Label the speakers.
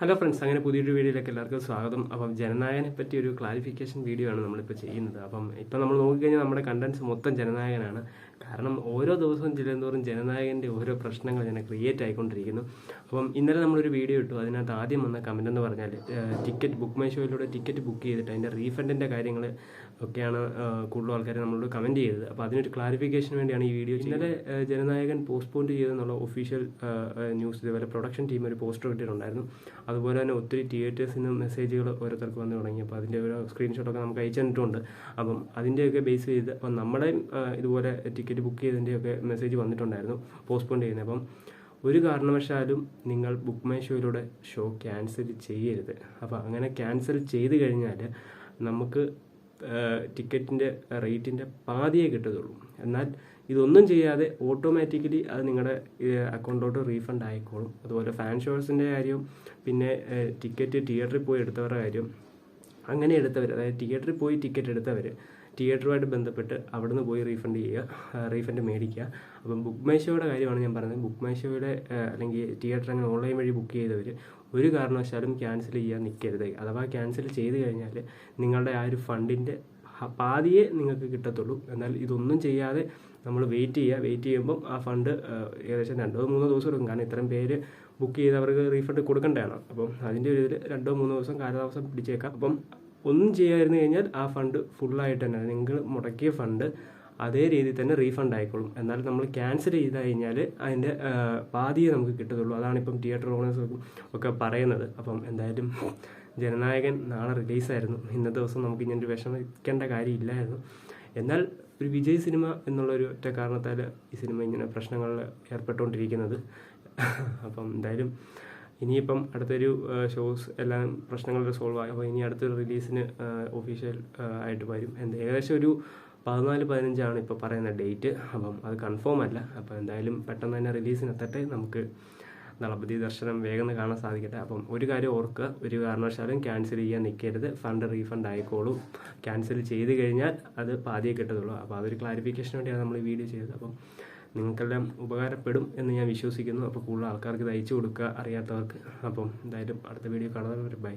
Speaker 1: Hello friends, അങ്ങനെ പുതിയൊരു വീഡിയോയിലേക്ക് എല്ലാവർക്കും സ്വാഗതം. അപ്പം ജനനായകനെ പറ്റി ഒരു ക്ലാരിഫിക്കേഷൻ വീഡിയോ ആണ് നമ്മളിപ്പോൾ ചെയ്യുന്നത്. അപ്പം ഇപ്പം നമ്മൾ നോക്കിക്കഴിഞ്ഞാൽ നമ്മുടെ കണ്ടൻസ് മൊത്തം ജനനായകനാണ്. കാരണം ഓരോ ദിവസവും ചെല്ലുന്തോറും ജനനായകൻ്റെ ഓരോ പ്രശ്നങ്ങൾ ഇങ്ങനെ ക്രിയേറ്റ് ആയിക്കൊണ്ടിരിക്കുന്നു. അപ്പം ഇന്നലെ നമ്മളൊരു വീഡിയോ ഇട്ടു. അതിനകത്ത് ആദ്യം വന്ന കമൻ്റ് എന്ന് പറഞ്ഞാൽ ടിക്കറ്റ് ബുക്ക് മൈ ഷോയിലൂടെ ടിക്കറ്റ് ബുക്ക് ചെയ്തിട്ട് അതിൻ്റെ റീഫണ്ടിൻ്റെ കാര്യങ്ങൾ ഒക്കെയാണ് കൂടുതൽ ആൾക്കാർ നമ്മളോട് കമൻറ്റ് ചെയ്തത്. അപ്പോൾ അതിനൊരു ക്ലാരിഫിക്കേഷന് വേണ്ടിയാണ് ഈ വീഡിയോ. ഇന്നലെ ജനനായകൻ പോസ്റ്റ്പോൺ ചെയ്തെന്നുള്ള ഒഫീഷ്യൽ ന്യൂസ് ഇതുപോലെ പ്രൊഡക്ഷൻ ടീം ഒരു പോസ്റ്റർ ഇട്ടിട്ടുണ്ടായിരുന്നു. അതുപോലെ തന്നെ ഒത്തിരി തിയേറ്റേഴ്സിൽ നിന്ന് മെസ്സേജുകൾ ഓരോരുത്തർക്ക് വന്ന് തുടങ്ങി. അപ്പോൾ അതിൻ്റെ ഒരു സ്ക്രീൻഷോട്ടൊക്കെ നമുക്ക് അയച്ചു തന്നിട്ടുണ്ട്. അപ്പം അതിൻ്റെയൊക്കെ ബേസ് ചെയ്ത് അപ്പം നമ്മുടെ ഇതുപോലെ ടിക്കറ്റ് ബുക്ക് ചെയ്തതിൻ്റെയൊക്കെ മെസ്സേജ് വന്നിട്ടുണ്ടായിരുന്നു പോസ്റ്റ്പോൺ ചെയ്യുന്നത്. അപ്പം ഒരു കാരണവശാലും നിങ്ങൾ ബുക്ക് മൈ ഷോയിലൂടെ ഷോ ക്യാൻസൽ ചെയ്യരുത്. അപ്പോൾ അങ്ങനെ ക്യാൻസൽ ചെയ്ത് കഴിഞ്ഞാൽ നമുക്ക് ടിക്കറ്റിൻ്റെ റേറ്റിൻ്റെ പാതിയേ കിട്ടത്തുള്ളൂ. എന്നാൽ ഇതൊന്നും ചെയ്യാതെ ഓട്ടോമാറ്റിക്കലി അത് നിങ്ങളുടെ അക്കൗണ്ടിലോട്ട് റീഫണ്ട് ആയിക്കോളും. അതുപോലെ ഫാൻ ഷോസിൻ്റെ കാര്യവും പിന്നെ ടിക്കറ്റ് തിയേറ്ററിൽ പോയി എടുത്തവരുടെ കാര്യം, അങ്ങനെ എടുത്തവർ, അതായത് തിയേറ്ററിൽ പോയി ടിക്കറ്റ് എടുത്തവർ തിയേറ്ററുമായിട്ട് ബന്ധപ്പെട്ട് അവിടുന്ന് പോയി റീഫണ്ട് മേടിക്കുക. അപ്പം ബുക്ക് മൈ ഷോയുടെ കാര്യമാണ് ഞാൻ പറയുന്നത്. ബുക്ക് മൈ ഷോയുടെ അല്ലെങ്കിൽ തിയേറ്റർ അങ്ങനെ ഓൺലൈൻ വഴി ബുക്ക് ചെയ്തവർ ഒരു കാരണവശാലും ക്യാൻസൽ ചെയ്യാൻ നിൽക്കരുത്. അഥവാ ക്യാൻസൽ ചെയ്ത് കഴിഞ്ഞാൽ നിങ്ങളുടെ ആ ഒരു ഫണ്ടിൻ്റെ പാതിയെ നിങ്ങൾക്ക് കിട്ടത്തുള്ളൂ. എന്നാൽ ഇതൊന്നും ചെയ്യാതെ നമ്മൾ വെയിറ്റ് ചെയ്യുമ്പം ആ ഫണ്ട് ഏകദേശം 2-3 ദിവസം എടുക്കും. കാരണം ഇത്രയും പേര് ബുക്ക് ചെയ്തവർക്ക് റീഫണ്ട് കൊടുക്കേണ്ടതാണ്. അപ്പം അതിൻ്റെ ഒരു ഇതിൽ 2-3 ദിവസം കാലതാമസം പിടിച്ചേക്കാം. അപ്പം ഒന്നും ചെയ്യാതിരുന്നു കഴിഞ്ഞാൽ ആ ഫണ്ട് ഫുള്ളായിട്ട് തന്നെ നിങ്ങൾ മുടക്കിയ ഫണ്ട് അതേ രീതിയിൽ തന്നെ റീഫണ്ട് ആയിക്കോളും. എന്നാൽ നമ്മൾ ക്യാൻസൽ ചെയ്ത് കഴിഞ്ഞാൽ അതിൻ്റെ പാതിയെ നമുക്ക് കിട്ടത്തുള്ളൂ. അതാണിപ്പം തിയേറ്റർ ഓണേഴ്സ് ഒക്കെ പറയുന്നത്. അപ്പം എന്തായാലും ജനനായകൻ നാളെ റിലീസായിരുന്നു. ഇന്നത്തെ ദിവസം നമുക്ക് ഇങ്ങനൊരു വിഷമിക്കേണ്ട കാര്യമില്ലായിരുന്നു. എന്നാൽ ഒരു വിജയ് സിനിമ എന്നുള്ളൊരു ഒറ്റ കാരണത്താൽ ഈ സിനിമ ഇങ്ങനെ പ്രശ്നങ്ങളിൽ ഏർപ്പെട്ടുകൊണ്ടിരിക്കുന്നത്. അപ്പം എന്തായാലും ഇനിയിപ്പം അടുത്തൊരു ഷോസ് എല്ലാം പ്രശ്നങ്ങളിൽ സോൾവ് ആയി. അപ്പോൾ ഇനി അടുത്തൊരു റിലീസിന് ഒഫീഷ്യൽ ആയിട്ട് വരും. ഏകദേശം ഒരു 14-15 ഇപ്പോൾ പറയുന്ന ഡേറ്റ്. അപ്പം അത് കൺഫേം അല്ല. അപ്പോൾ എന്തായാലും പെട്ടെന്ന് തന്നെ റിലീസിനെത്തട്ടെ. നമുക്ക് നളപതി ദർശനം വേഗം കാണാൻ സാധിക്കട്ടെ. അപ്പം ഒരു കാര്യം ഓർക്കുക, ഒരു കാരണവശാലും ക്യാൻസൽ ചെയ്യാൻ നിൽക്കരുത്. ഫണ്ട് റീഫണ്ട് ആയിക്കോളും. ക്യാൻസൽ ചെയ്ത് കഴിഞ്ഞാൽ അത് പാതിയെ കിട്ടത്തുള്ളൂ. അപ്പോൾ അതൊരു ക്ലാരിഫിക്കേഷന് വേണ്ടിയാണ് നമ്മൾ ഈ വീഡിയോ ചെയ്തത്. അപ്പം നിങ്ങൾക്കെല്ലാം ഉപകാരപ്പെടും എന്ന് ഞാൻ വിശ്വസിക്കുന്നു. അപ്പോൾ കൂടുതൽ ആൾക്കാർക്ക് ഇത് അയച്ചു കൊടുക്കുക അറിയാത്തവർക്ക്. അപ്പം എന്തായാലും അടുത്ത വീഡിയോ കാണാൻ ബൈ.